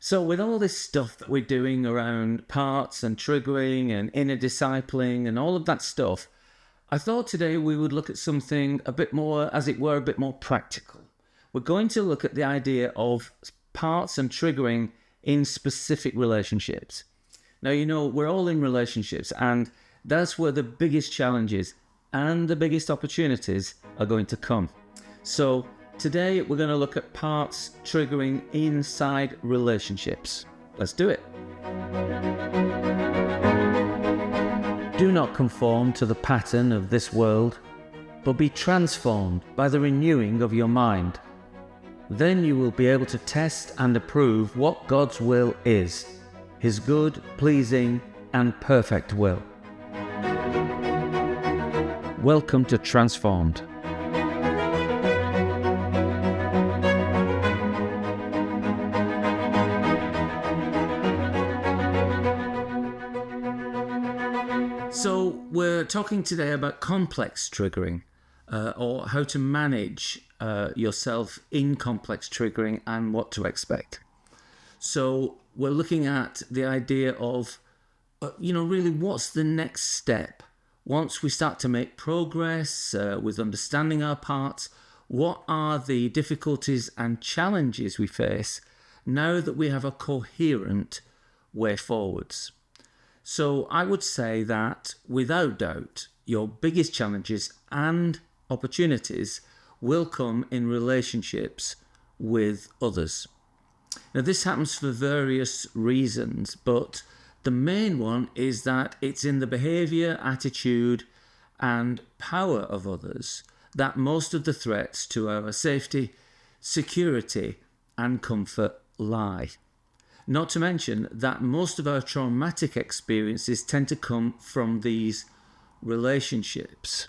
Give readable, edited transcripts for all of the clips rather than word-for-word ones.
So with all this stuff that we're doing around parts and triggering and inner discipling and all of that stuff, I thought today we would look at something a bit more, as it were, a bit more practical. We're going to look at the idea of parts and triggering in specific relationships. Now, we're all in relationships, and that's where the biggest challenges and the biggest opportunities are going to come. So today we're going to look at parts triggering inside relationships. Let's do it. Do not conform to the pattern of this world, but be transformed by the renewing of your mind. Then you will be able to test and approve what God's will is, His good, pleasing, and perfect will. Welcome to Transformed. So we're talking today about complex triggering, or how to manage yourself in complex triggering and what to expect. So we're looking at the idea of, really what's the next step? Once we start to make progress with understanding our parts, what are the difficulties and challenges we face now that we have a coherent way forwards? So I would say that without doubt, your biggest challenges and opportunities will come in relationships with others. Now, this happens for various reasons, but the main one is that it's in the behaviour, attitude, and power of others that most of the threats to our safety, security, and comfort lie. Not to mention that most of our traumatic experiences tend to come from these relationships.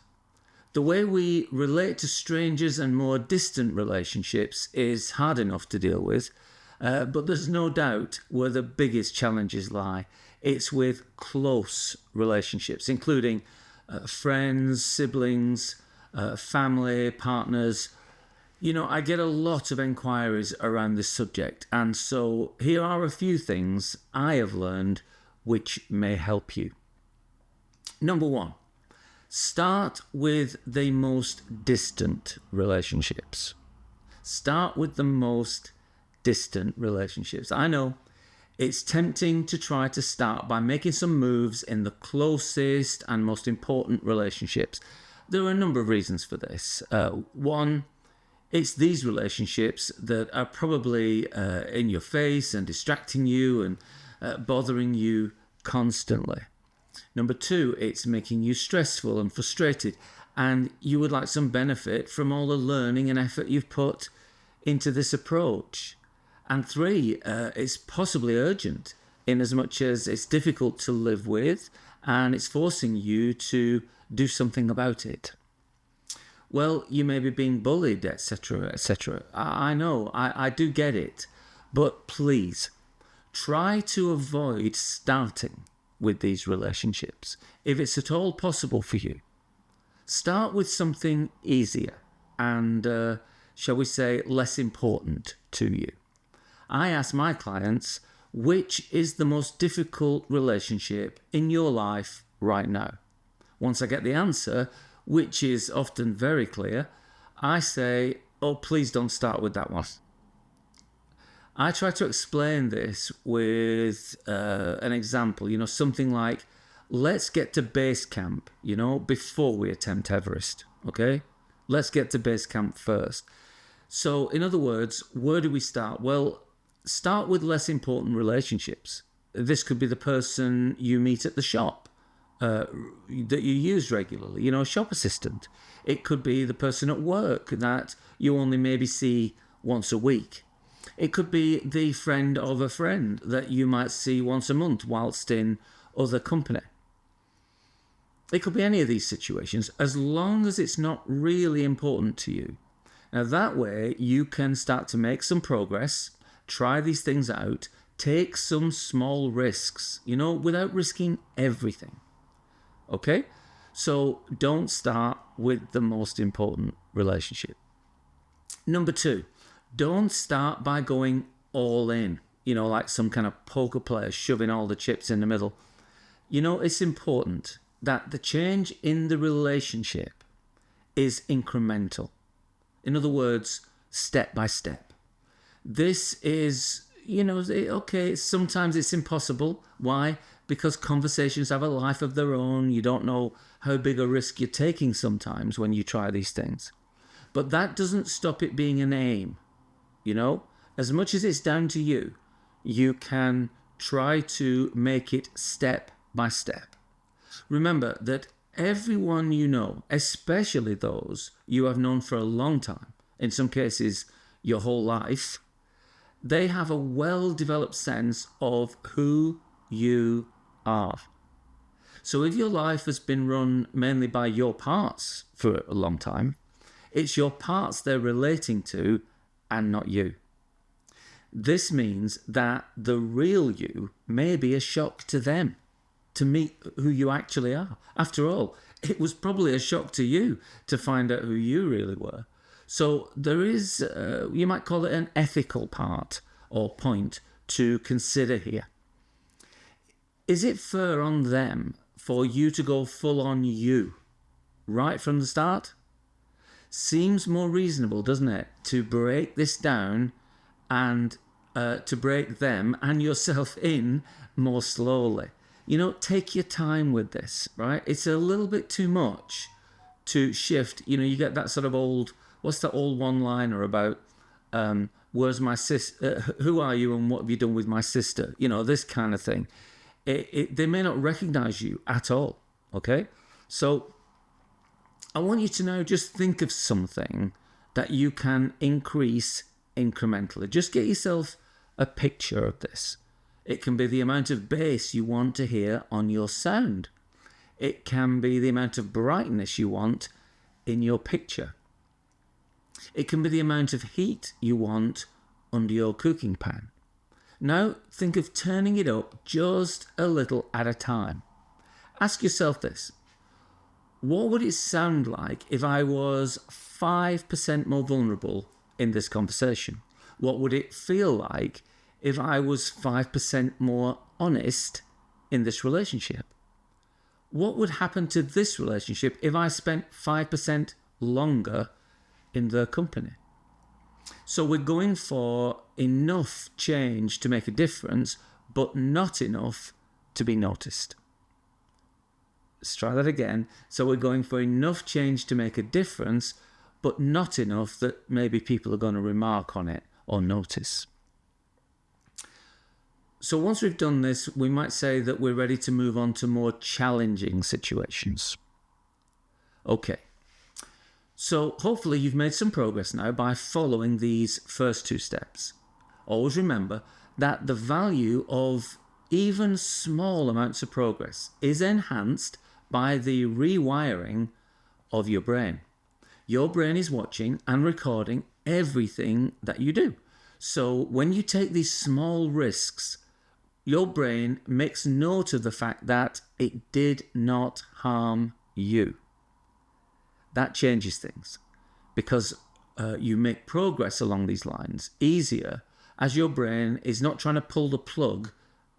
The way we relate to strangers and more distant relationships is hard enough to deal with, but there's no doubt where the biggest challenges lie. It's with close relationships, including friends, siblings, family, partners. I get a lot of inquiries around this subject, and so here are a few things I have learned which may help you. Number one, start with the most distant relationships. Start with the most distant relationships. I know it's tempting to try to start by making some moves in the closest and most important relationships. There are a number of reasons for this. One, it's these relationships that are probably in your face and distracting you and bothering you constantly. Number two, it's making you stressful and frustrated, and you would like some benefit from all the learning and effort you've put into this approach. And three, it's possibly urgent in as much as it's difficult to live with and it's forcing you to do something about it. Well, you may be being bullied, etc., etc. I know, I do get it. But please, try to avoid starting with these relationships, if it's at all possible for you. Start with something easier and, shall we say, less important to you. I ask my clients, which is the most difficult relationship in your life right now? Once I get the answer, which is often very clear, I say, oh, please don't start with that one. I try to explain this with an example, something like, let's get to base camp, before we attempt Everest, okay? Let's get to base camp first. So, in other words, where do we start? Well, start with less important relationships. This could be the person you meet at the shop that you use regularly, a shop assistant. It could be the person at work that you only maybe see once a week. It could be the friend of a friend that you might see once a month whilst in other company. It could be any of these situations, as long as it's not really important to you. Now, that way, you can start to make some progress, try these things out, take some small risks, without risking everything. Okay? So don't start with the most important relationship. Number two, don't start by going all in. like some kind of poker player shoving all the chips in the middle. It's important that the change in the relationship is incremental. In other words, step by step. This is, okay, sometimes it's impossible. Why? Because conversations have a life of their own. You don't know how big a risk you're taking sometimes when you try these things. But that doesn't stop it being an aim. As much as it's down to you, you can try to make it step by step. Remember that everyone you know, especially those you have known for a long time, in some cases your whole life, they have a well-developed sense of who you are. So if your life has been run mainly by your parts for a long time, it's your parts they're relating to and not you. This means that the real you may be a shock to them, to meet who you actually are. After all, it was probably a shock to you to find out who you really were. So there is, you might call it an ethical part or point to consider here. Is it fair on them for you to go full on you right from the start? Seems more reasonable, doesn't it, to break this down and to break them and yourself in more slowly. Take your time with this, right? It's a little bit too much to shift. You get that sort of old, what's that old one-liner about, where's my sister, who are you and what have you done with my sister? This kind of thing. They may not recognize you at all, okay? So I want you to now just think of something that you can increase incrementally. Just get yourself a picture of this. It can be the amount of bass you want to hear on your sound. It can be the amount of brightness you want in your picture. It can be the amount of heat you want under your cooking pan. Now think of turning it up just a little at a time. Ask yourself this. What would it sound like if I was 5% more vulnerable in this conversation? What would it feel like if I was 5% more honest in this relationship? What would happen to this relationship if I spent 5% longer in their company? So we're going for enough change to make a difference, but not enough to be noticed. Let's try that again. So we're going for enough change to make a difference, but not enough that maybe people are going to remark on it or notice. So once we've done this, we might say that we're ready to move on to more challenging situations. Okay. So hopefully you've made some progress now by following these first two steps. Always remember that the value of even small amounts of progress is enhanced by the rewiring of your brain. Your brain is watching and recording everything that you do. So when you take these small risks, your brain makes note of the fact that it did not harm you. That changes things because you make progress along these lines easier as your brain is not trying to pull the plug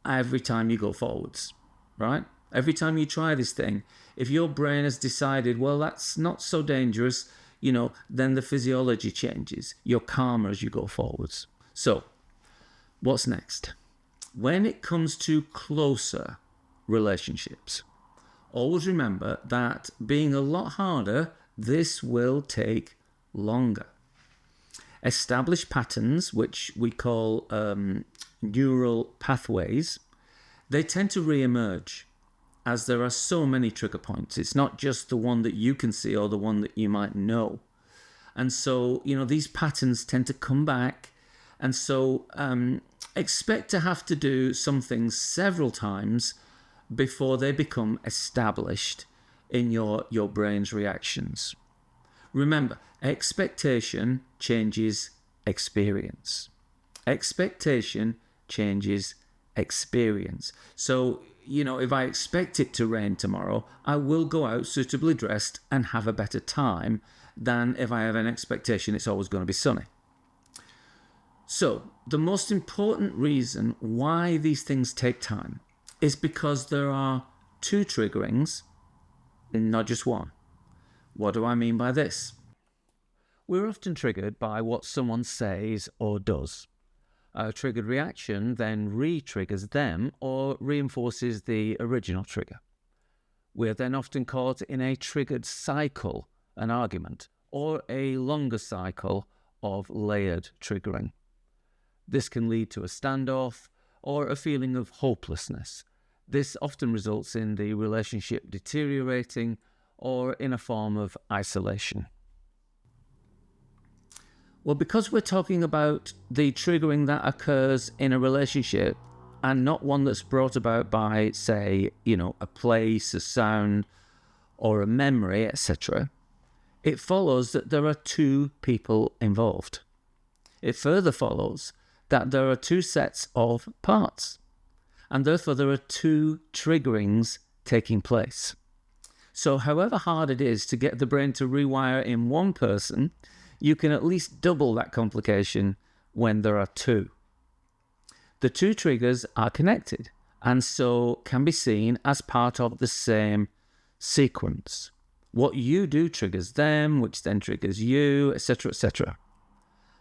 every time you go forwards, right? Every time you try this thing, if your brain has decided, well, that's not so dangerous, then the physiology changes. You're calmer as you go forwards. So, what's next? When it comes to closer relationships, always remember that being a lot harder, this will take longer. Establish patterns, which we call neural pathways, they tend to re-emerge as there are so many trigger points. It's not just the one that you can see or the one that you might know. And so, these patterns tend to come back. And so expect to have to do some things several times before they become established in your brain's reactions. Remember, expectation changes experience. Expectation changes experience. So, if I expect it to rain tomorrow, I will go out suitably dressed and have a better time than if I have an expectation it's always going to be sunny. So, the most important reason why these things take time is because there are two triggerings, not just one. What do I mean by this? We're often triggered by what someone says or does. A triggered reaction then re-triggers them or reinforces the original trigger. We're then often caught in a triggered cycle, an argument, or a longer cycle of layered triggering. This can lead to a standoff or a feeling of hopelessness. This often results in the relationship deteriorating or in a form of isolation. Well, because we're talking about the triggering that occurs in a relationship and not one that's brought about by, say, a place, a sound, or a memory, etc., it follows that there are two people involved. It further follows that there are two sets of parts, and therefore there are two triggerings taking place. So however hard it is to get the brain to rewire in one person, you can at least double that complication when there are two. The two triggers are connected, and so can be seen as part of the same sequence. What you do triggers them, which then triggers you, etc., etc.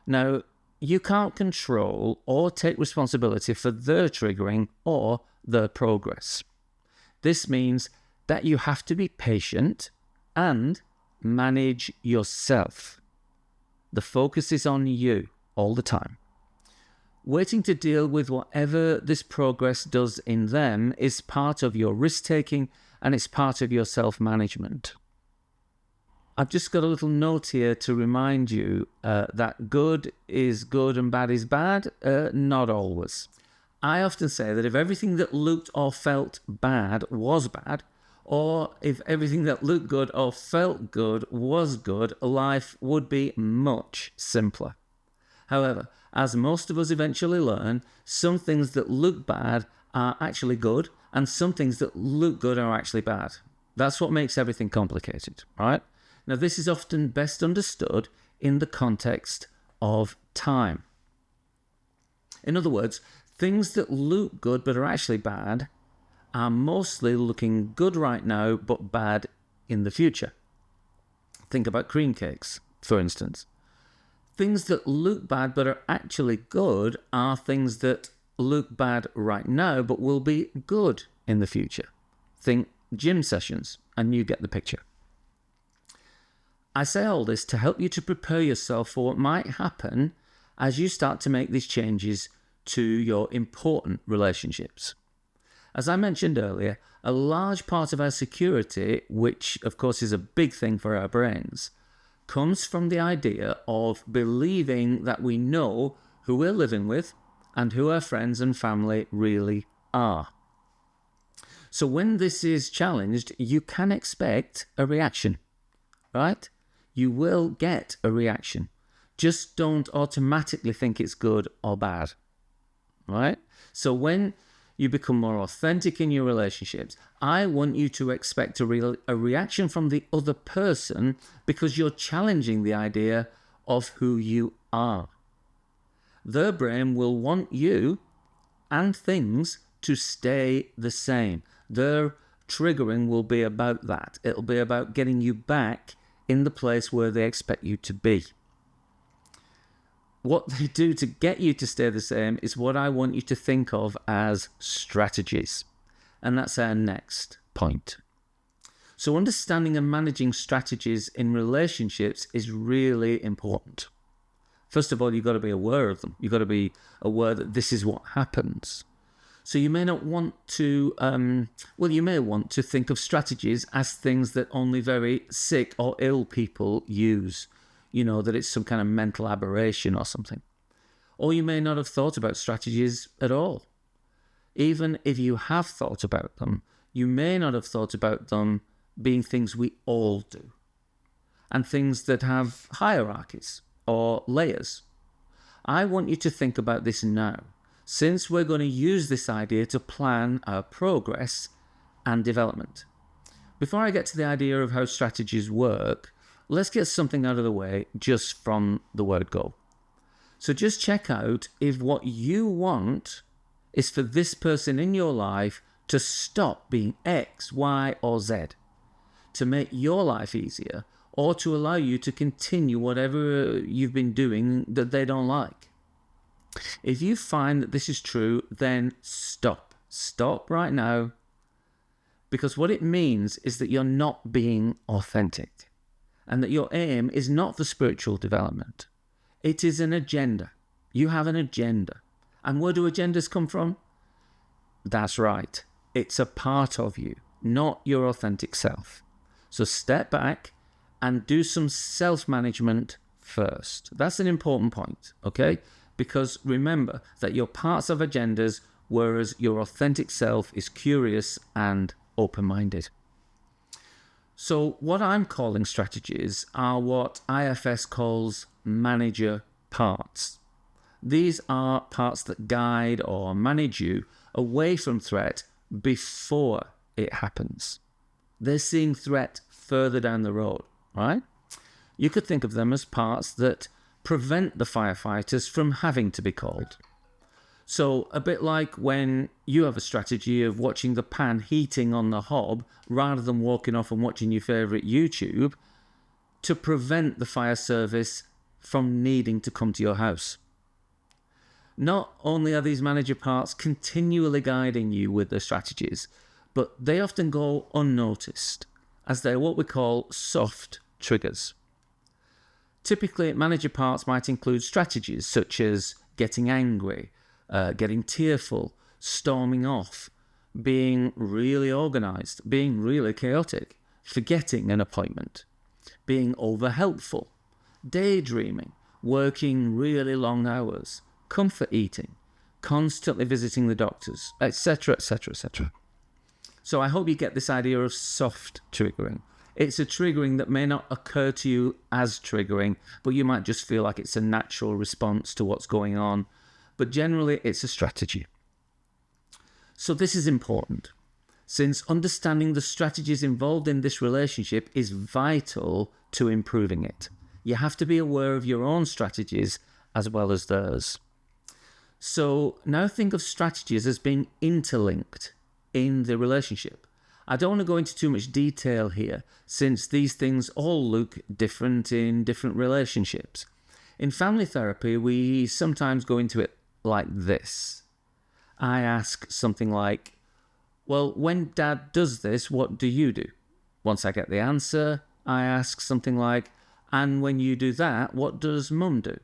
Now, you can't control or take responsibility for their triggering or their progress. This means that you have to be patient and manage yourself. The focus is on you all the time. Waiting to deal with whatever this progress does in them is part of your risk-taking and it's part of your self-management. I've just got a little note here to remind you that good is good and bad is bad. Not always. I often say that if everything that looked or felt bad was bad, or if everything that looked good or felt good was good, life would be much simpler. However, as most of us eventually learn, some things that look bad are actually good, and some things that look good are actually bad. That's what makes everything complicated, right? Now, this is often best understood in the context of time. In other words, things that look good but are actually bad are mostly looking good right now but bad in the future. Think about cream cakes, for instance. Things that look bad but are actually good are things that look bad right now but will be good in the future. Think gym sessions, and you get the picture. I say all this to help you to prepare yourself for what might happen as you start to make these changes to your important relationships. As I mentioned earlier, a large part of our security, which of course is a big thing for our brains, comes from the idea of believing that we know who we're living with and who our friends and family really are. So when this is challenged, you can expect a reaction, right? You will get a reaction. Just don't automatically think it's good or bad, right? So when you become more authentic in your relationships, I want you to expect a reaction from the other person because you're challenging the idea of who you are. Their brain will want you and things to stay the same. Their triggering will be about that. It'll be about getting you back in the place where they expect you to be. What they do to get you to stay the same is what I want you to think of as strategies. And that's our next point. So understanding and managing strategies in relationships is really important. First of all, you've got to be aware of them. You've got to be aware that this is what happens. So you may not want to, you may want to think of strategies as things that only very sick or ill people use. That it's some kind of mental aberration or something. Or you may not have thought about strategies at all. Even if you have thought about them, you may not have thought about them being things we all do. And things that have hierarchies or layers. I want you to think about this now, since we're going to use this idea to plan our progress and development. Before I get to the idea of how strategies work, let's get something out of the way just from the word go. So just check out if what you want is for this person in your life to stop being X, Y, or Z, to make your life easier, or to allow you to continue whatever you've been doing that they don't like. If you find that this is true, then stop. Stop right now. Because what it means is that you're not being authentic, and that your aim is not for spiritual development. It is an agenda. You have an agenda. And where do agendas come from? That's right. It's a part of you, not your authentic self. So step back and do some self-management first. That's an important point, okay? Because remember that your parts of agendas, whereas your authentic self is curious and open-minded. So what I'm calling strategies are what IFS calls manager parts. These are parts that guide or manage you away from threat before it happens. They're seeing threat further down the road, right? You could think of them as parts that prevent the firefighters from having to be called. So a bit like when you have a strategy of watching the pan heating on the hob rather than walking off and watching your favourite YouTube to prevent the fire service from needing to come to your house. Not only are these manager parts continually guiding you with their strategies, but they often go unnoticed, as they're what we call soft triggers. Typically, manager parts might include strategies such as getting angry, getting tearful, storming off, being really organised, being really chaotic, forgetting an appointment, being over-helpful, daydreaming, working really long hours, comfort eating, constantly visiting the doctors, etc., etc., etc. So I hope you get this idea of soft triggering. It's a triggering that may not occur to you as triggering, but you might just feel like it's a natural response to what's going on. But generally, it's a strategy. So this is important, since understanding the strategies involved in this relationship is vital to improving it. You have to be aware of your own strategies as well as theirs. So now think of strategies as being interlinked in the relationship. I don't want to go into too much detail here, since these things all look different in different relationships. In family therapy, we sometimes go into it like this. I ask something like, well, when Dad does this, what do you do? Once I get the answer, I ask something like, and when you do that, what does Mum do?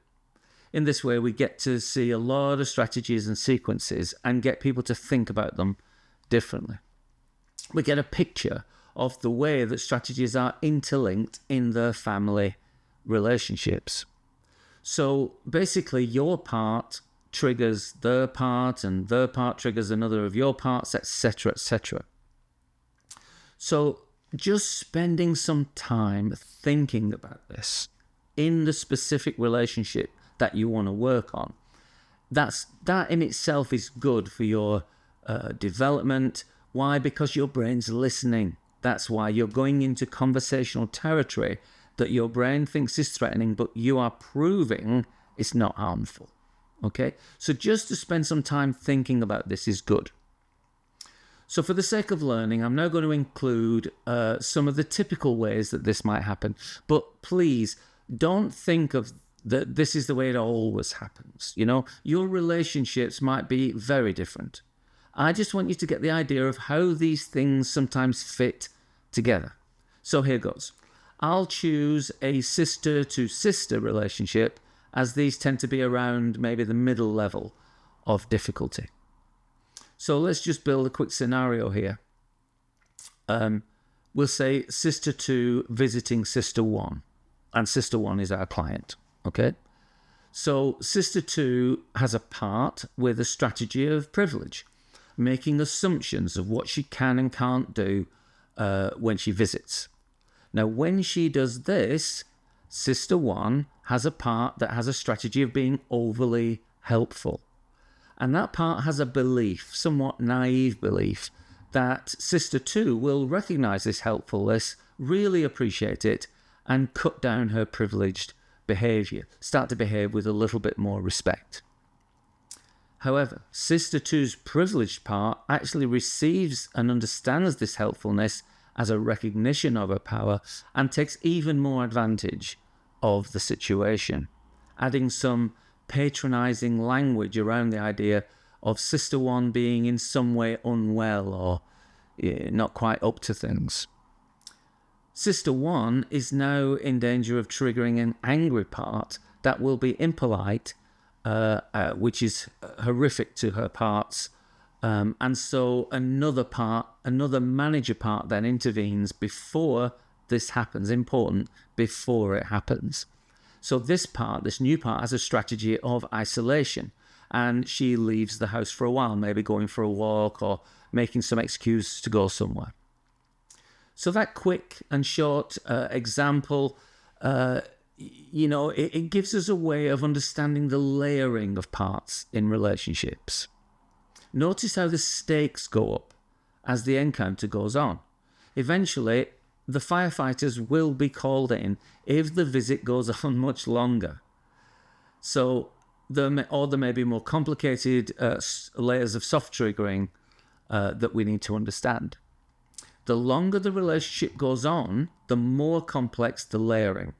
In this way, we get to see a lot of strategies and sequences and get people to think about them differently. We get a picture of the way that strategies are interlinked in their family relationships. So basically, your part triggers their part, and their part triggers another of your parts, etc., etc. So just spending some time thinking about this in the specific relationship that you want to work on, that in itself is good for your development. Why? Because your brain's listening. That's why you're going into conversational territory that your brain thinks is threatening, but you are proving it's not harmful. Okay? So just to spend some time thinking about this is good. So for the sake of learning, I'm now going to include some of the typical ways that this might happen. But please don't think of that this is the way it always happens. You know, your relationships might be very different. I just want you to get the idea of how these things sometimes fit together. So here goes. I'll choose a sister-to-sister relationship, as these tend to be around maybe the middle level of difficulty. So let's just build a quick scenario here. We'll say sister 2 visiting sister 1, and sister 1 is our client, okay? So sister 2 has a part with a strategy of privilege, making assumptions of what she can and can't do when she visits. Now, when she does this, sister 1 has a part that has a strategy of being overly helpful. And that part has a belief, somewhat naive belief, that sister 2 will recognize this helpfulness, really appreciate it, and cut down her privileged behavior, start to behave with a little bit more respect. However, Sister 2's privileged part actually receives and understands this helpfulness as a recognition of her power and takes even more advantage of the situation, adding some patronizing language around the idea of Sister 1 being in some way unwell or not quite up to things. Sister 1 is now in danger of triggering an angry part that will be impolite, which is horrific to her parts. And so another manager part then intervenes before this happens, important, before it happens. So this new part has a strategy of isolation, and she leaves the house for a while, maybe going for a walk or making some excuse to go somewhere. So that quick and short example, it gives us a way of understanding the layering of parts in relationships. Notice how the stakes go up as the encounter goes on. Eventually, the firefighters will be called in if the visit goes on much longer. So there may be more complicated layers of soft triggering that we need to understand. The longer the relationship goes on, the more complex the layering.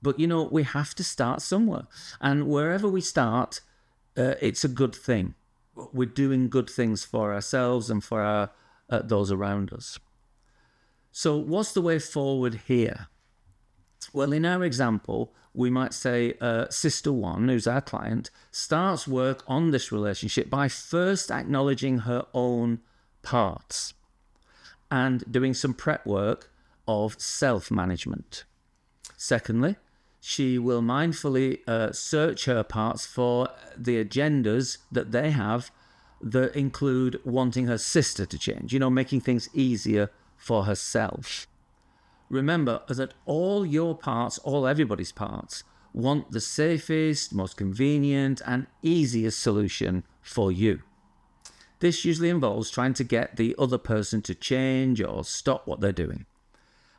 But, we have to start somewhere. And wherever we start, it's a good thing. We're doing good things for ourselves and for those around us. So what's the way forward here? Well, in our example, we might say Sister 1, who's our client, starts work on this relationship by first acknowledging her own parts and doing some prep work of self-management. Secondly, she will mindfully search her parts for the agendas that they have that include wanting her sister to change, making things easier for herself. Remember that all your parts, all everybody's parts, want the safest, most convenient and easiest solution for you. This usually involves trying to get the other person to change or stop what they're doing.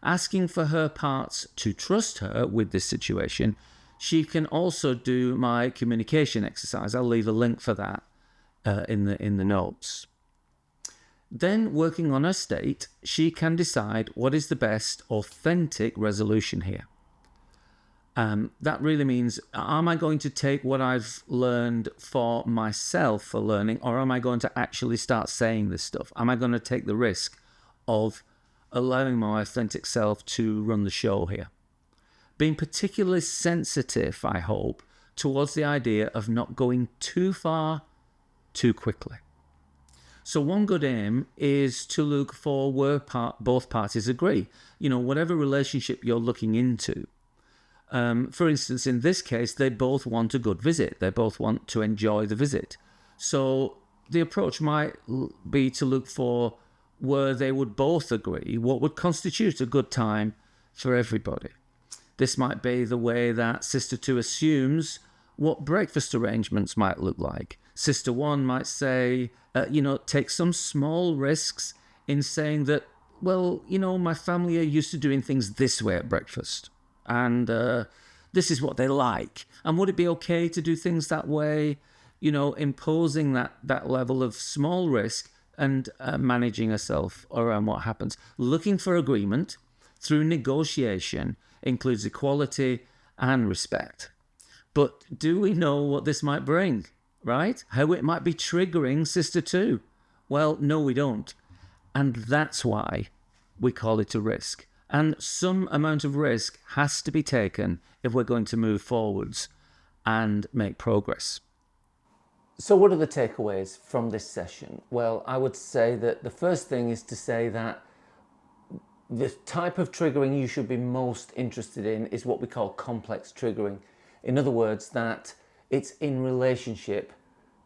Asking for her parts to trust her with this situation, she can also do my communication exercise. I'll leave a link for that in the notes. Then, working on her state, she can decide what is the best authentic resolution here. That really means, am I going to take what I've learned for myself for learning, or am I going to actually start saying this stuff? Am I going to take the risk of allowing my authentic self to run the show here? Being particularly sensitive, I hope, towards the idea of not going too far too quickly. So one good aim is to look for where both parties agree. Whatever relationship you're looking into. For instance, in this case, they both want a good visit. They both want to enjoy the visit. So the approach might be to look for where they would both agree what would constitute a good time for everybody. This might be the way that Sister 2 assumes what breakfast arrangements might look like. Sister 1 might say, take some small risks in saying that, my family are used to doing things this way at breakfast. And this is what they like. And would it be okay to do things that way? Imposing that level of small risk and managing herself around what happens. Looking for agreement through negotiation includes equality and respect. But do we know what this might bring, right? How it might be triggering Sister 2? Well, no, we don't. And that's why we call it a risk. And some amount of risk has to be taken if we're going to move forwards and make progress. So what are the takeaways from this session? Well, I would say that the first thing is to say that the type of triggering you should be most interested in is what we call complex triggering. In other words, that it's in relationship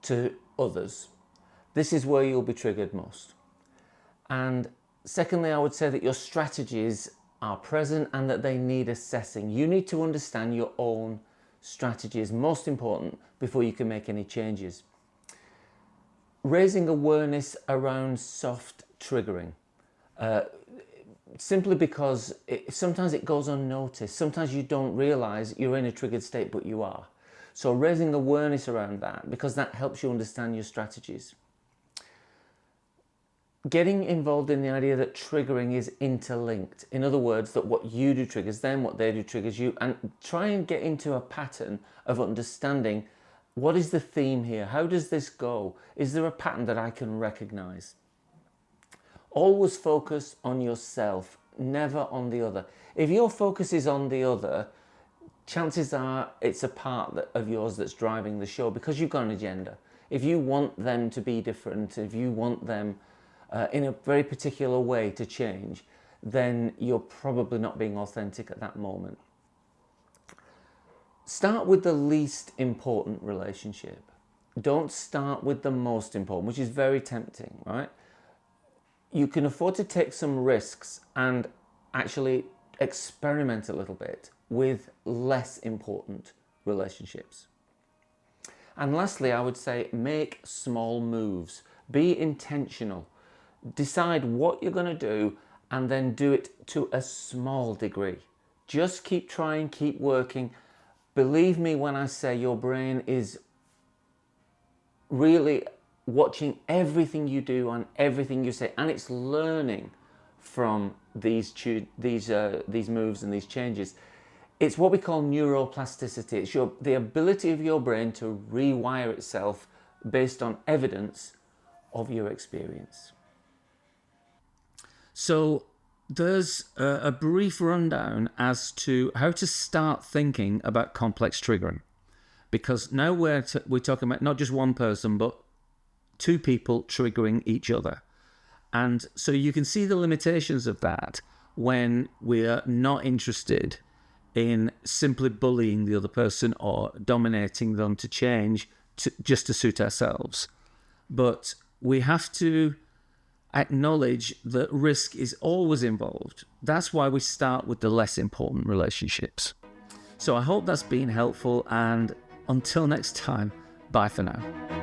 to others. This is where you'll be triggered most. And secondly, I would say that your strategies are present and that they need assessing. You need to understand your own strategy is most important before you can make any changes. Raising awareness around soft triggering. simply because sometimes it goes unnoticed. Sometimes you don't realize you're in a triggered state, but you are. So raising awareness around that, because that helps you understand your strategies. Getting involved in the idea that triggering is interlinked. In other words, that what you do triggers them, what they do triggers you, and try and get into a pattern of understanding what is the theme here? How does this go? Is there a pattern that I can recognize? Always focus on yourself, never on the other. If your focus is on the other, chances are it's a part of yours that's driving the show because you've got an agenda. If you want them to be different, if you want them in a very particular way to change, then you're probably not being authentic at that moment. Start with the least important relationship. Don't start with the most important, which is very tempting, right? You can afford to take some risks and actually experiment a little bit with less important relationships. And lastly, I would say make small moves. Be intentional. Decide what you're going to do and then do it to a small degree. Just keep trying, keep working. Believe me when I say your brain is really watching everything you do and everything you say, and it's learning from these moves and these changes. It's what we call neuroplasticity. It's the ability of your brain to rewire itself based on evidence of your experience. So there's a brief rundown as to how to start thinking about complex triggering, because now we're talking about not just one person, but two people triggering each other. And so you can see the limitations of that when we're not interested in simply bullying the other person or dominating them to change just to suit ourselves. But we have to acknowledge that risk is always involved. That's why we start with the less important relationships. So I hope that's been helpful, and until next time, bye for now.